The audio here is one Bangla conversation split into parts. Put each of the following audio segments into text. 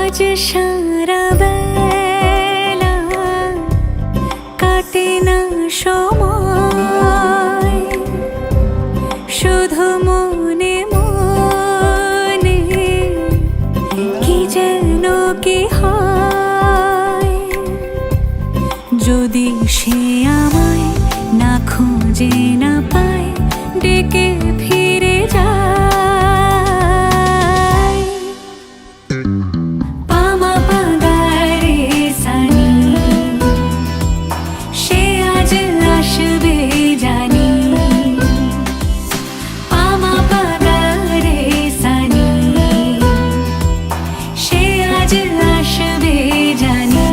আজ সারা বেলা কাটে না সময়, শুধু মনে মনে কি যেন কি হয়। যদি সে আমায় না খুঁজে না পায়, ডেকে ফিরে যায়। পামা পাগারে সানি, সে আজ আসবে জানি। পামা পাগারে সানি, সে আজ আসবে জানি।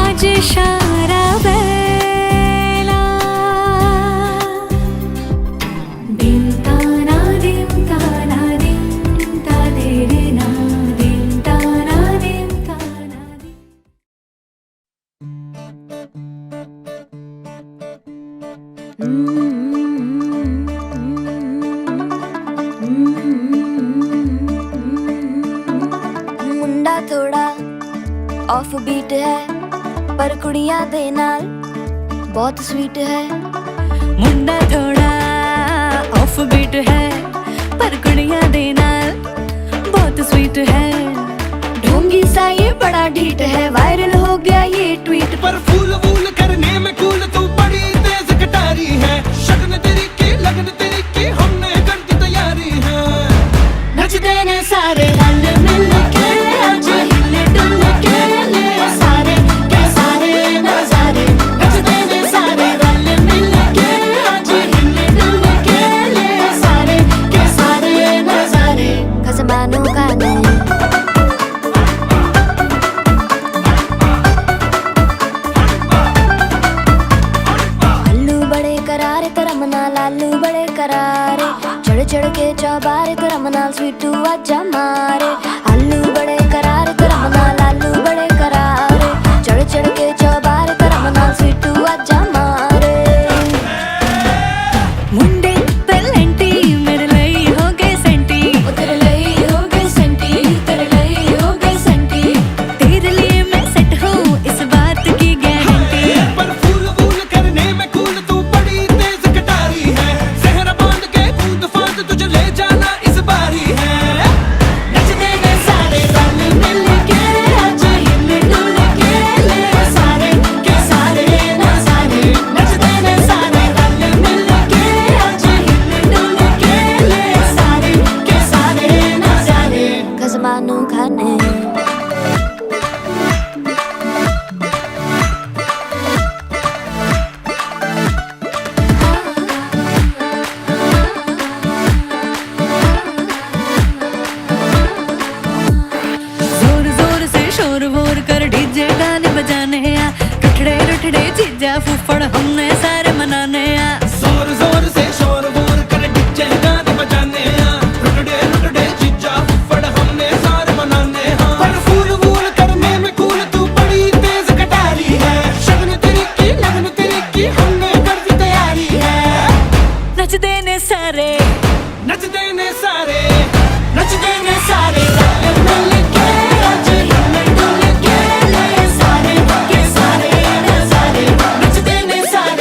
আজ সারা বেলা দিন তানা দিন তানা দিন তাদের না, দিন তানা দিন তানা দিন। मुंडा थोड़ा ऑफ बीट है, पर कुड़ियां दे नाल बहुत स्वीट है। मुंडा थोड़ा ऑफ बीट है, पर कुड़ियां दे नाल बहुत स्वीट है। ढोंगी सा ये बड़ा ढीठ है, वायरल हो गया ये ट्वीट। पर फूल वूल करने में कूल तू बड़ी तेज कटारी है। शगन तेरी की लगन तेरी की हमने कर दी तैयारी है। नचते ने सारे रल मिल के, आज हिले डुल के ले सारे के सारे नजारे। नचते ने सारे रल मिल के, आज हिले डुल के ले सारे के सारे नजारे। खसमानों का नहीं लालू बड़े करारे, चढ़ चढ़ के चौबारे तेरा मनाल स्वीटू आजा मारे। आलू बड़े करारे तेरा मनाल लालू बड़े करारे, चढ़ चढ़ के चौबारे तेरा मनाल स्वीटू आजा मारे। मुंडे पेलेंटी मेरे लिए हो गए सेंटी, तेरे लिए हो गए सेंटी, तेरे लिए हो गए सेंटी। तेरे लिए मैं सेट हूँ इस बात की गारंटी। पर फूल वूल करने में कूल तू बड़ी तेज कटारी है। जहर बांध के कूद फांद तुझे ले जाना इस बारी है। नचते ने सारे रल मिल के, आज हिले डुल के ले सारे के सारे नजारे। नचते ने सारे रल मिल के, आज हिले डुल के ले सारे के सारे नजारे। खसमानू खाने जोर जोर से शोर वोर कर डीजे गाने बजाने आ, रठड़े रठड़े जीजा फूफड़ हमने सारे मनाने आ। जोर जोर से शोर वोर कर डीजे गाने बजाने आ, रुकड़े रुकड़े जीजा फुफड़ हमने सारे मनाने हैं। पर फूल वूल करने में कूल तू बड़ी तेज कटारी है। शगन तेरी की लगन तेरी की हमने कर दी तैयारी है। नचते ने सारे नचते ने सारे नचते ने सारे रल मिल के, आज हिले डुल के ले सारे के सारे नजारे। नचते ने सारे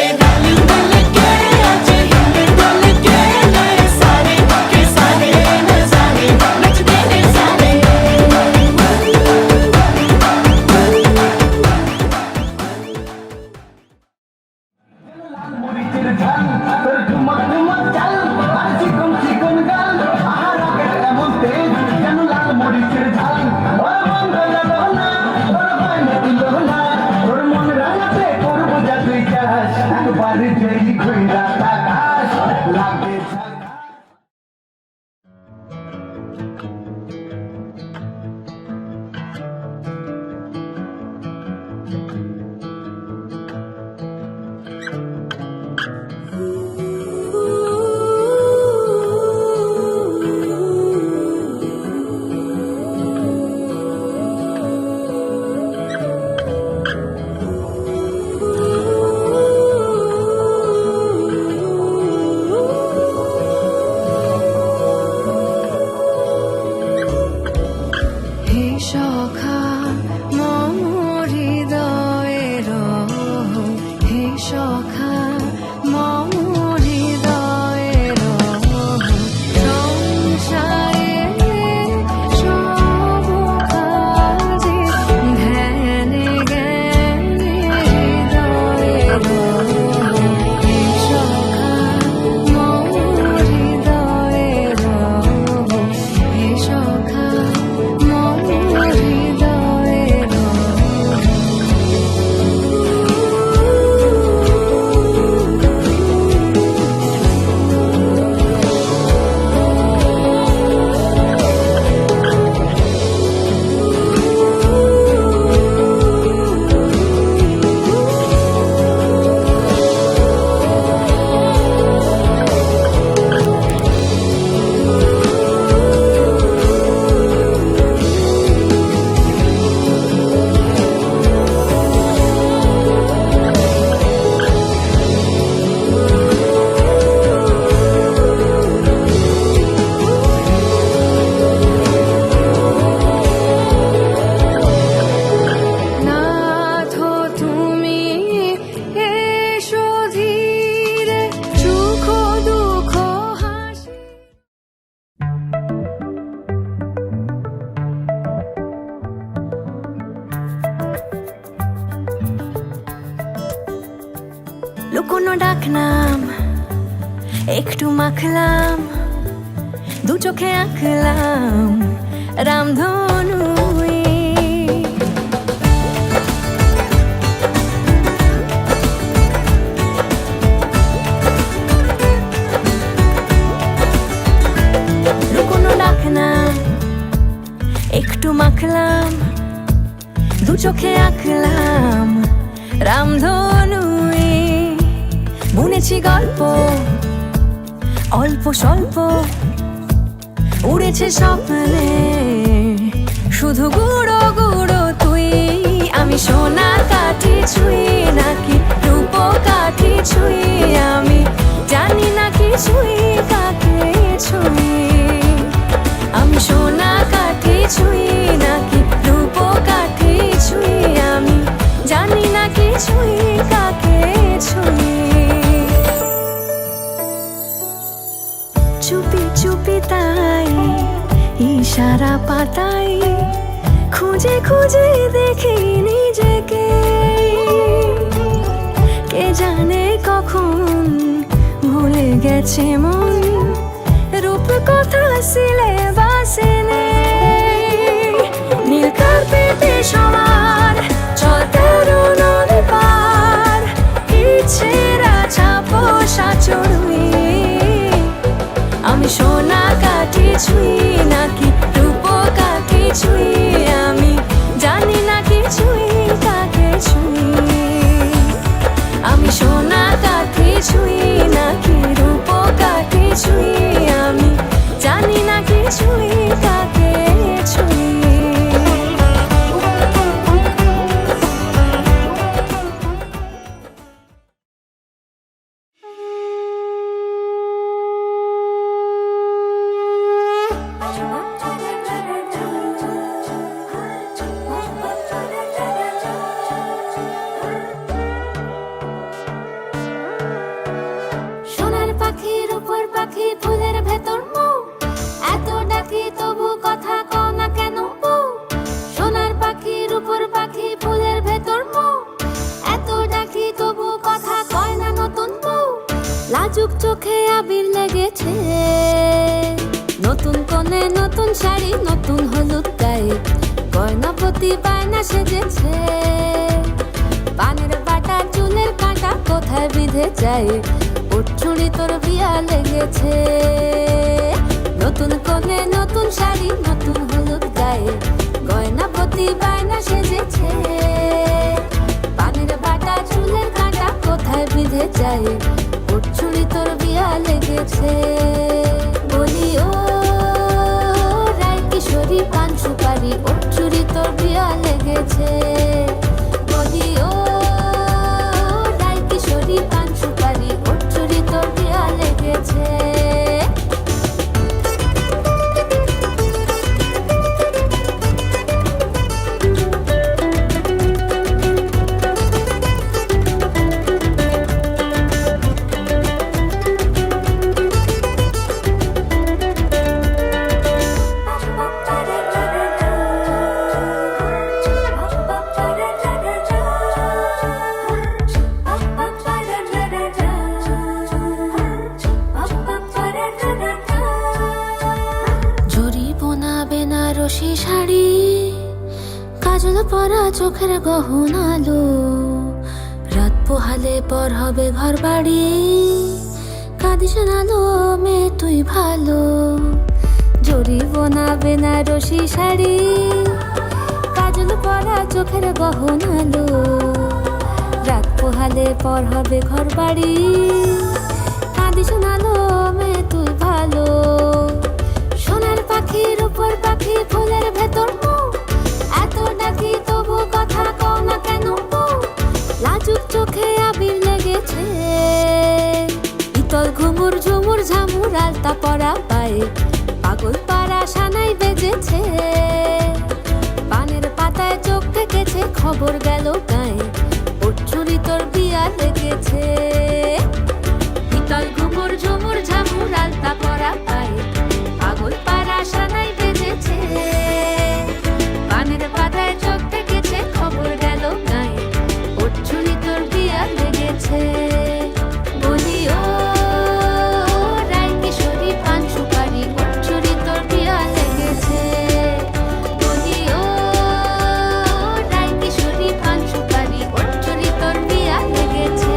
সখা মম হৃদয়ের হে সখা মম হৃদয়ের সংসারে সব কাজে ধ্যানে জ্ঞানে হৃদয়ের হে সখা মম হৃদয়ের হে সখা মম হৃদয়ের নাথ তুমি এসো ধীরে সুখ দুঃখ হাসি লুকোনো ডাকনাম একটু মাখলাম দু চোখে আঁকলাম রামধনু লুকোনো ডাকনাম একটু মাখলাম দু চোখে আঁকলাম রামধনু বুনেছি গল্প অল্প স্বল্প উড়েছে স্বপ্নে শুধু গুঁড়ো গুঁড়ো তুই আমি সোনা কাঠি ছুঁই নাকি রূপ কাঠি ছুঁই আমি জানি না কি ছুঁই কাকে ছুঁই আমি সোনা কাঠি ছুঁই নাকি রূপ কাঠি ছুঁই আমি জানি না কি ছুঁই কাকে ছুঁই চুপি চুপি তাই ইশারা পাতাই খুঁজে খুঁজে দেখি নিজেকে কে জানে কখন ভুলে গেছে মন রূপ কথা সিলেবাসে নেই নীল কার্পেটে সবার চলতে নদী পার ইচ্ছেরা ছাপোষা চড়ুই আমি সোনা কাঠি ছুঁই নাকি রূপ কাঠি ছুঁই আমি জানি না কি ছুঁই কাকে ছুঁই আমি সোনা কাঠি ছুঁই নাকি রূপ কাঠি ছুঁই আমি জানি না কি ছুঁই কাকে ছুঁই সোনার পাখি রূপোর পাখি ফুলের ভেতর মৌ এত ডাকি তবু কথা কও না কেন বউ সোনার পাখি রূপোর পাখি ফুলের ভেতর মৌ এত ডাকি তবু কথা কয় না নতুন বউ লাজুক চোখে আবির লেগেছে নতুন কোণে নতুন শাড়ি নতুন হলুদ গায়ে গয়না প্রতি বায়না সেজেছে পানের বাটা চুলের কাঁটা কোথায় বিঁধে যায় উঠছুড়ি তোর বিয়া লেগেছে নতুন কোণে নতুন শাড়ি নতুন হলুদ গায়ে গয়না প্রতি বায়না সেজেছে পানের বাটা চুলের কাঁটা কোথায় বিঁধে যায় উঠছুড়ি তোর বিয়া লেগেছে বলি ও রায় কিশোরী পান সুপারি উঠছুড়ি তোর বিয়া লেগেছে বলি ও রায় কিশোরী পান সুপারি উঠছুড়ি তোর বিয়া লেগেছে কাজল পরা চোখের গহনালো, রাত পোহালে পর হবে ঘর বাড়ি। কাঁদিস নালো মেয়ে তুই ভালো, জড়িব না বেনারসি শাড়ি। কাজল পরা চোখের গহনালো, রাত পোহালে পর হবে ঘর বাড়ি। কাঁদিস নালো মেয়ে তুই ভালো, সোনার পাখির উপর পাখি ফুলের ভেতর মুখ। এত ডাকি তবু কথা কও না কেন? লাজুক চোখে আবির লেগেছে, ইতল ঘুমুর ঝুমুর ঝামুর আলতা পরা পায়ে, পাগল পাড়া সানাই বেজেছে। পানের পাতায় চোখ থেকেছে, খবর গেল গায়ে, ওর চুরি তোর বিয়া লেগেছে। ইতল ঘুমুর ঝুমুর ঝামুর আলতা পরা পায়ে, পাগল পাড়া সানাই বেজেছে। পানের পাতায় চোখ থেকেছে, খবর গেল গায়ে, ওর চুরি তোর বিয়া লেগেছে। বলি ও রায় কিশোরী পান সুপারি, ওর চুরি তোর বিয়া লেগেছে। বলি ও রায় কিশোরী পান সুপারি, ওর চুরি তোর বিয়া লেগেছে।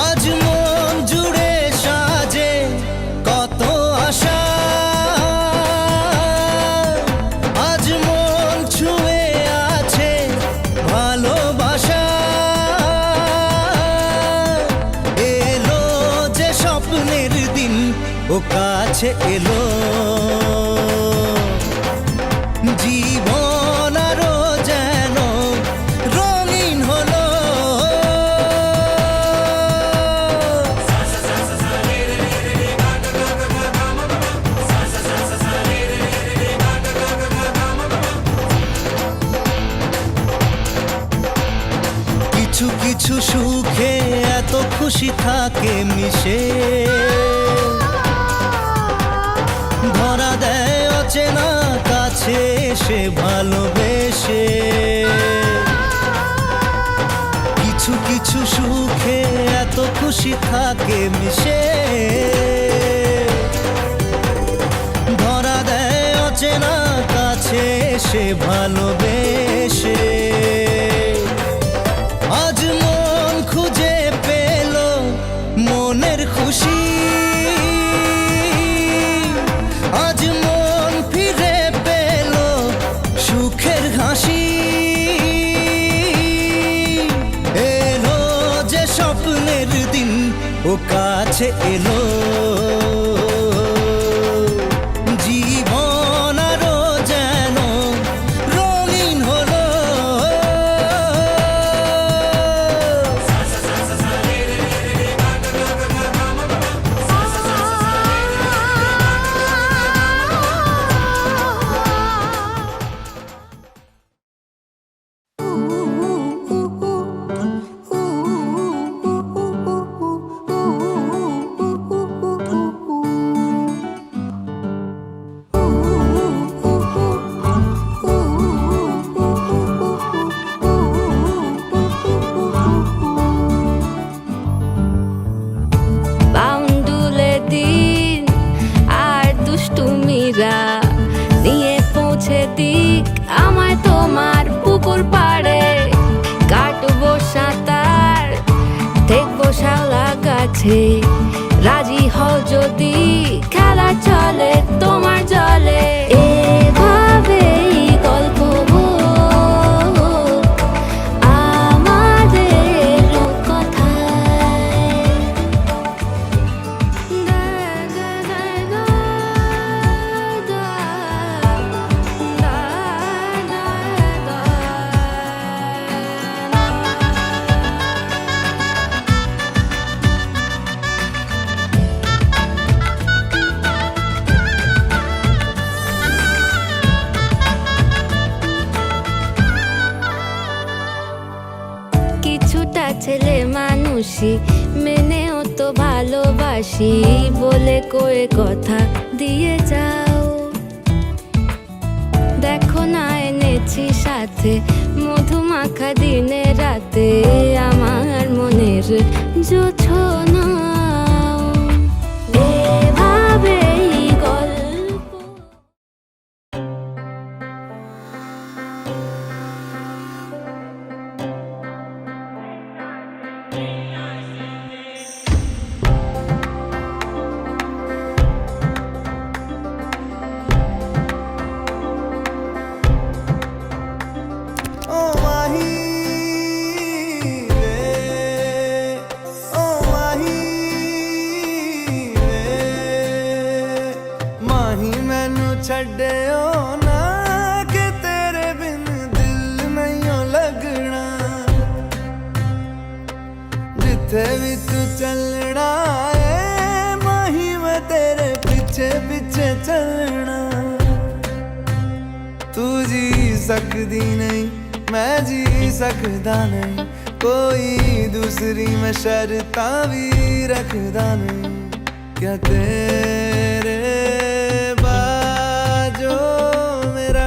আজ মন জুড়ে সাজে কত আশা, আজ মন ছুঁয়ে আছে ভালোবাসা। এলো যে স্বপ্নের দিন, ও কাছে এলো, জীবন আরো যেন রঙিন হলো। কিছু কিছু সুখে এত খুশি থাকে মিশে, ধরা দেয় অচেনা কাছে এসে ভালোবেসে। কিছু কিছু সুখে এত খুশি থাকে মিশে, ধরা দেয় অচেনা কাছে এসে ভালোবেসে। আজ মন খুঁজে পেল মনের খুশি, আজ মন ফিরে পেল সুখের হাসি। এলো যে স্বপ্নের দিন, ও কাছে এলো, জীবন আরো যেন রঙিন হলো। বাউন্ডুলে দিন আর দুষ্টুমিরা নিয়ে পৌঁছে দিক আমায় তোমার পুকুর পাড়ে। কাটবো সাঁতার, দেখবো শাওলা গাছে, রাজি হও যদি খেলা চলে তোমার জলে। এভাবেই গল্প হোক আমাদের কথায়। হাসি মেনেও তো ভালোবাসি বলে কয়ে কথা দিয়ে যাও। দেখো না এনেছি সাথে মধুমাখা দিনে রাতে আমার মনের জোছনা। এভাবেই গল্প। ও মাহি রে, ও মাহি রে, ਮਾਹੀ ਮੈਨੂੰ ਛੱਡਿਓ ਨਾ ਕਿ ਤੇਰੇ ਬਿਨ ਦਿਲ ਨਹੀਂ ਲੱਗਣਾ। ਜਿੱਥੇ ਵੀ ਤੂੰ ਚੱਲਣਾ ਏ ਮਾਹੀ ਮੈਂ ਤੇਰੇ ਪਿੱਛੇ ਪਿੱਛੇ ਚੱਲਣਾ। तू जी सकदी नहीं मैं जी सकदा नहीं, कोई दूसरी मैं शर्तां भी रखदा नहीं। क्या तेरे बाजो मेरा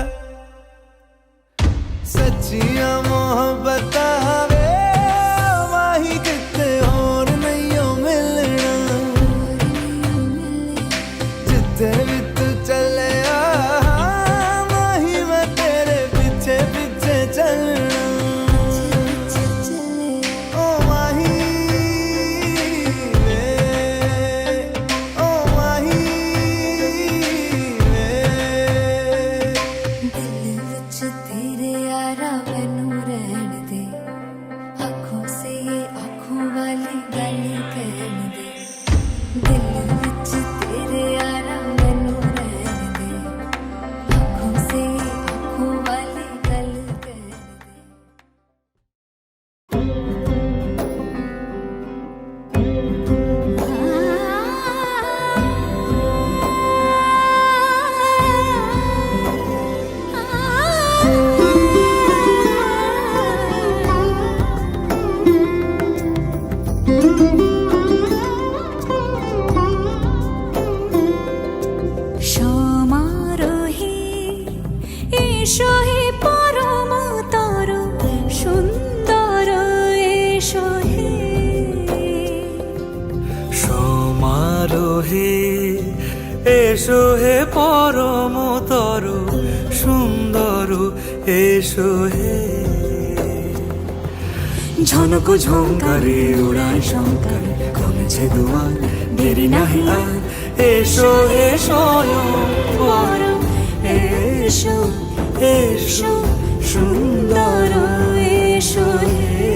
सच्चियां मोहब्बत वे माही किते होर नहीं हो मिलना। जिथे भी तू चले चलना। ओ माही रे, ओ माही रे। दिल विच तेरे यारा मैनू रहन दे, आँखों से ये आँखों वाली गल कहन दे। दिल विच तेरे यारा मैनू रहन दे, आँखों से ये आँखों वाली गल कहन दे। সমারোহে এসো হে পরম তর সুন্দর এসো হে। সমারোহে এসো হে পরমতর সুন্দর এসো হে। ঝনক ঝঙ্কারে উড়ায় শঙ্কর কমেছে দুয়ার দেরি নাহি আর। এসো হে স্বয়ং পরম এসো এসো সুন্দর এসো হে।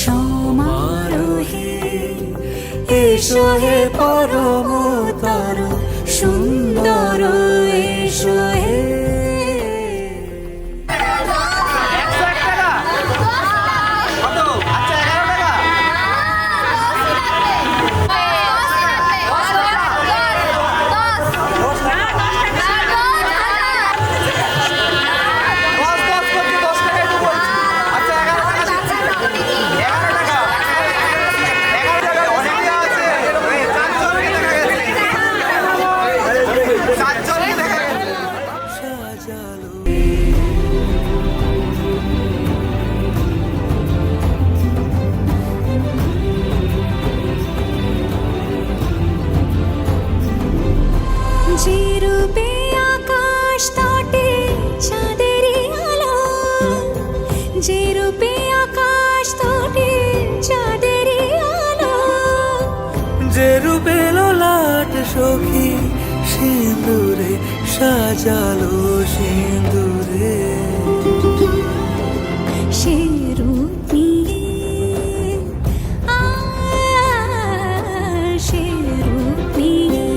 সমারোহে এসো হে পরমতর সুন্দর এসো হে। যে রূপে আকাশ তটে চাঁদেরই আলো, যে রূপে আকাশ তটে চাঁদেরই আলো। যে রূপে ললাট সখী সিঁদুরে সাজালো সিঁদুরে। সে রূপ নিয়ে সে রূপ নিয়ে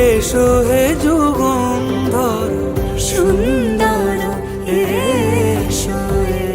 এসো হে যুগন্ধর সুন্দর এসো হে।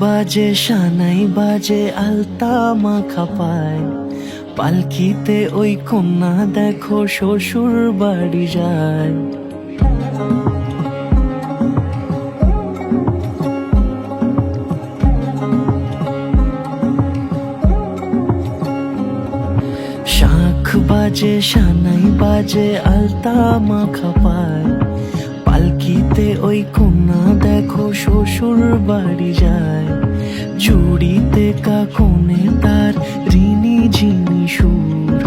বাজে সানাই বাজে আলতা মাখা পায়, পালকিতে ওই কন্যা দেখো শ্বশুর বাড়ি যায়। শাঁখ বাজে সানাই বাজে আলতা মাখা পায়, পালকিতে ওই কন্যা দেখো শ্বশুর বাড়ি যায়। চুড়িতে কাকনে তার ঋণী ঝিনি সুর,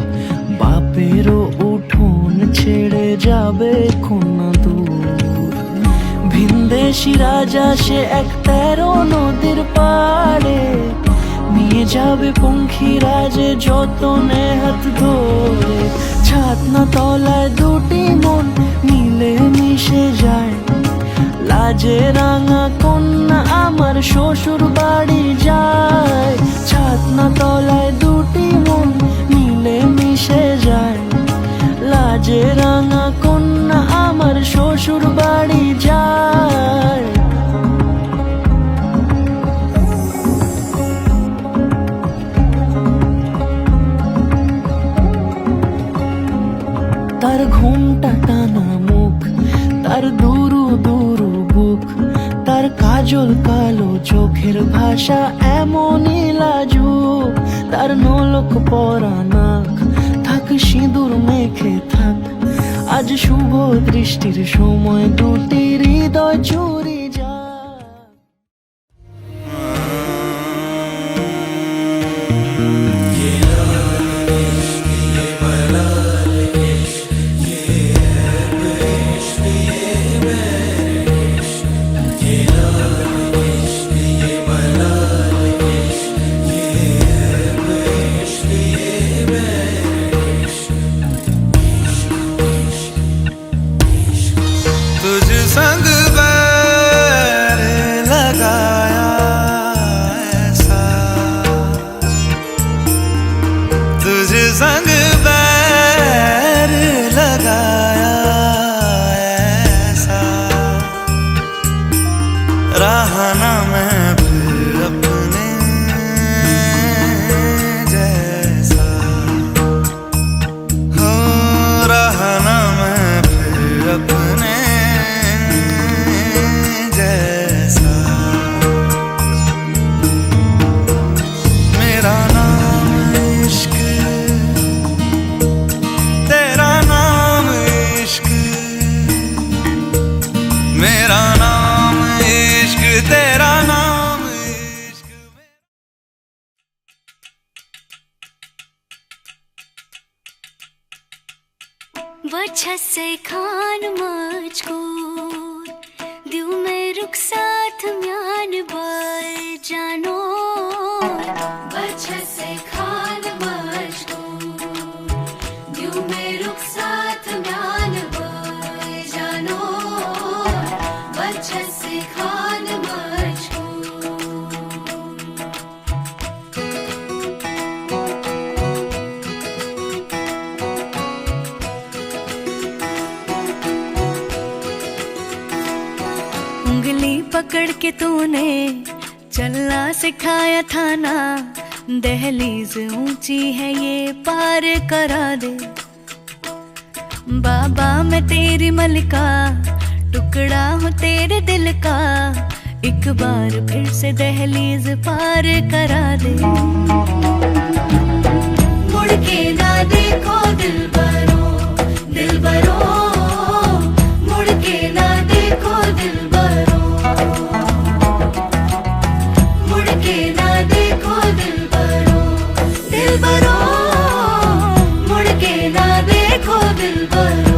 বাপেরও উঠোন ছেড়ে যাবে কন্যা দূর। ভিনদেশি রাজা সে এক 13 নদীর পাড়ে, নিয়ে যাবে পঙ্খী রাজে যতনে হাত ধরে। ছাতনা তলায় দুটি মন মিলে মিশে যায়, লাজে রাঙা কন্যা আমার শ্বশুর বাড়ি যায়। ছাতনা তলায় দুটি মন মিলে মিশে যায়, লাজে রাঙা কন্যা আমার শ্বশুর বাড়ি যায়। তার ঘুমটা টানা মুখ, তার দুরু দুরু বুক, তার কাজল কালো চোখের ভাষা এমনই লাজুক। তার নলক পরা নাক, থাক সিঁদুর মেখে থাক, আজ শুভ দৃষ্টির সময় দুটি হৃদয় চুরি যায়। तुझ संग बैर लगाया ऐसा, तुझ संग बैर लगाया ऐसा, रहा ना मैं फिर अपने जैसा, हो रहा ना मैं फिर अपने जैसा। मेरा नाम इश्क, तेरा नाम इश्क, मेरा नाम इश्क, तेरा नाम इश्क। वजह से खान मजकूर दिल में रुख साथ म्यान बाय जानो। वजह से खान मजकूर दिल में रुख साथ म्यान बाय जानो। वजह से खान मजकूर उंगली पकड़ के तूने चलना सिखाया था ना, दहलीज ऊंची है ये पार करा दे। बाबा मैं तेरी मलिका, टुकड़ा हूँ तेरे दिल का, एक बार फिर से दहलीज पार करा दे। मुड़ के ना देखो दिलबरो, दिलबरो, मुड़ के ना देखो दिलबरो, मुड़ के ना देखो दिलबरो, दिलबरो, मुड़ के ना देखो दिलबरो।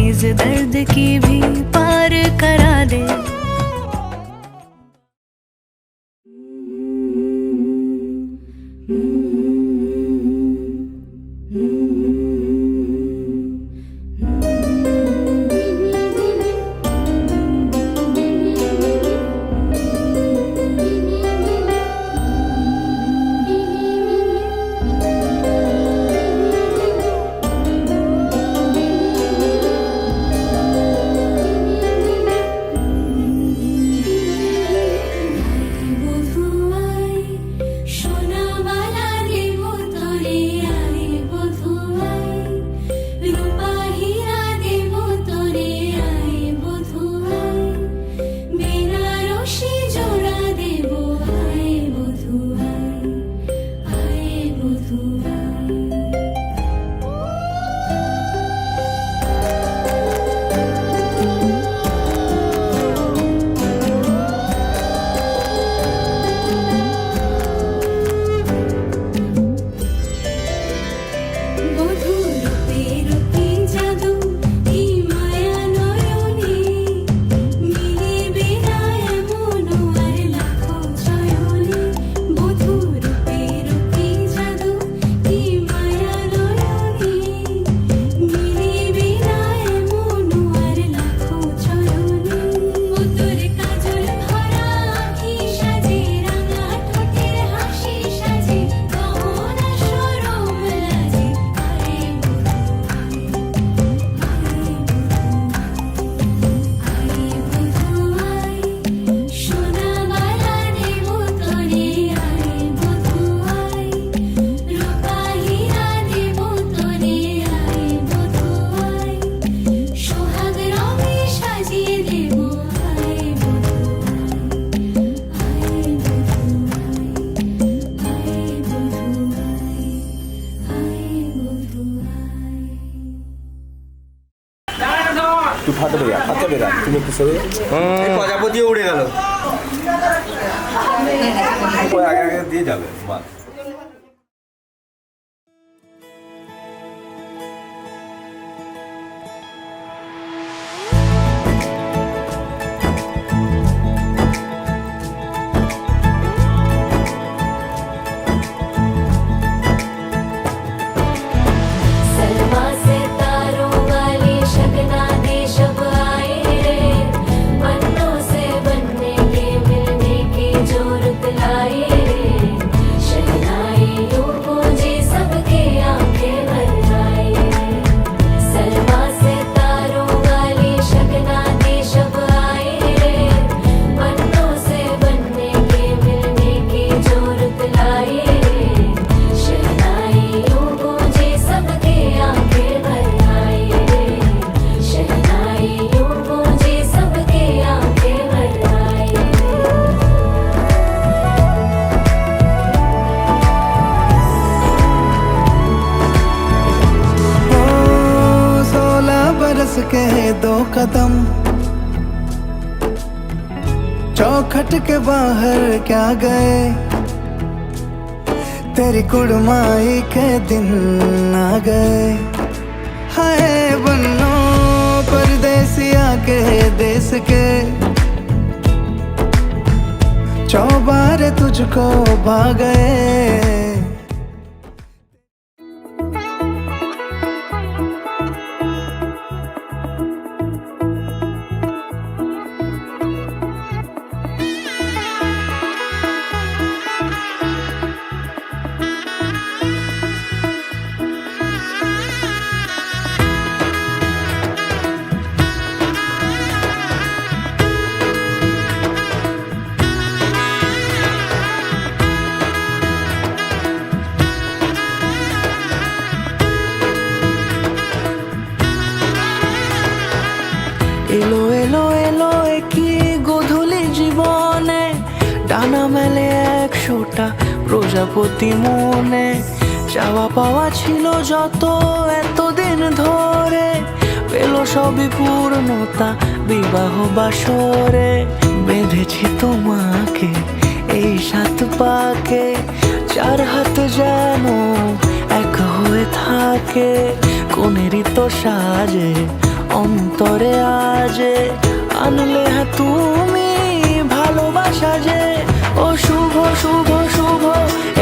इस दर्द की भी पार करा दे। প্রজাপতিও উড়ে গেল আগে আগে দিয়ে যাবে মাছ। के 2 कदम चौखट के बाहर क्या गए, तेरी कुड़माई के दिन आ गए। हाय बन्नो परदेसिया के देश के, चौबारे तुझको भा गए। এলো এলো এলো একই গধূলি জীবনে, ডানা মেলে 100টা প্রজাপতি মনে। চাওয়া পাওয়া ছিল যত এতদিন ধরে, পেল সবই পূর্ণতা বিবাহ বাসরে। বেঁধেছি তোমাকে এই 7 পাকে, 4 হাত যেন এক হয়ে থাকে। কোনেরই তো সাজে অন্তরে আজে আনলে হ্যাঁ তুমি ভালোবাসা যে ও শুভ শুভ শুভ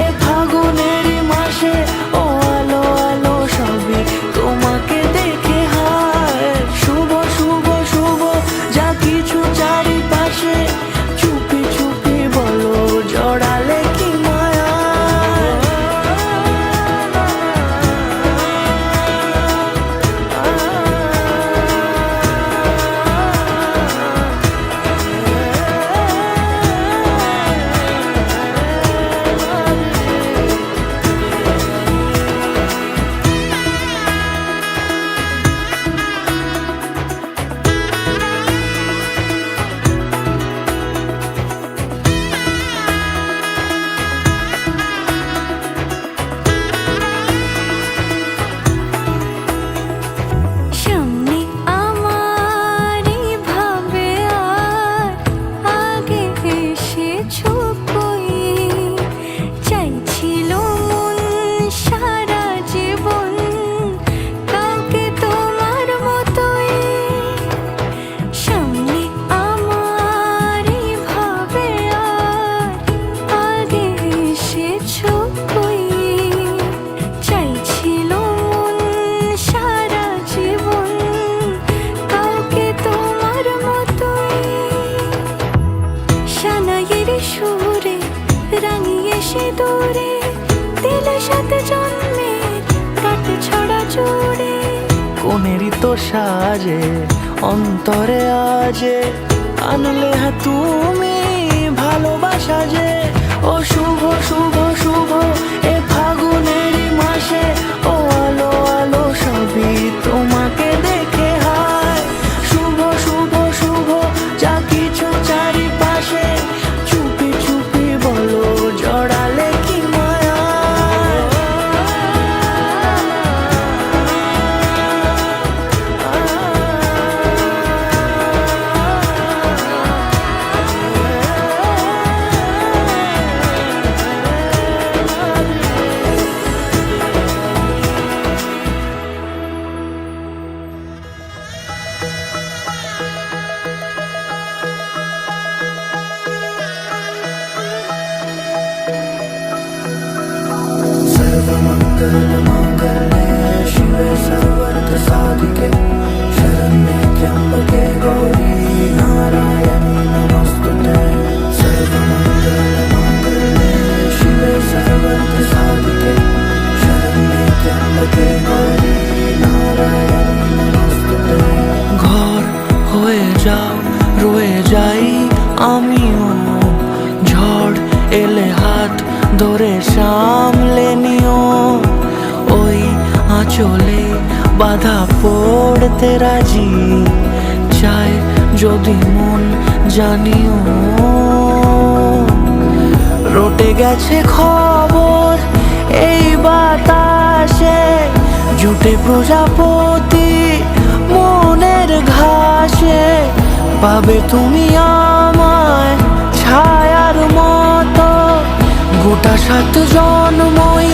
এ ফাগুনেরই মাসে ও আলো আলো সবই তোমাকে দেখে হায় শুভ শুভ শুভ যা কিছু চারিপাশে চুপি চুপি বলো জড়ালে কি মায়া সামনে আমারই ভাবে আর আগে এসেছো কই চাইছিল মন সারা জীবন কাউকে তোমার মতোই সামনে আমারই ভাবে আর আগে এসেছো কই চাইছিল মন সারা জীবন কাউকে তোমার মতোই সানাইয়ের সুরে রাঙিয়ে সে দূরে দিলে সাথে জন্মে কাটে ছড়া জোড়ে কোনেরই তো সাজে অন্তরে আজে আনলে হ্যাঁ তুমি ভালোবাসা যে ও শুভ শুভ শুভ এ ফাগুনেরই মাসে ও আলো আলো সবই তোমাকে দেখে হায় শুভ শুভ শুভ যা কিছু চারিপাশে চুপি চুপি বলো জড়ালে কি মায়া शिवे सर्वर्थ साधिके शरण्ये त्र्यंबके गौरी नारायणी नमोस्तुते सर्वमंगलमांगल्ये शिवे सर्वर्थ साधिके शरण्ये त्र्यंबके गौरी नारायणी नमोस्तुते ঘর হয়ে যাও রয়ে যাই আমিও ঝড় এলে হাত ধরে সামলে নিও ওই আঁচলে বাধা পড়তে রাজি চাই যদি মন জানিও রটে গেছে খবর এই বাতাসে জুটে প্রজাপতি মনের ঘাসে পাবে তুমি আমায় ছায়ার মতো গোটা 7 জন্মই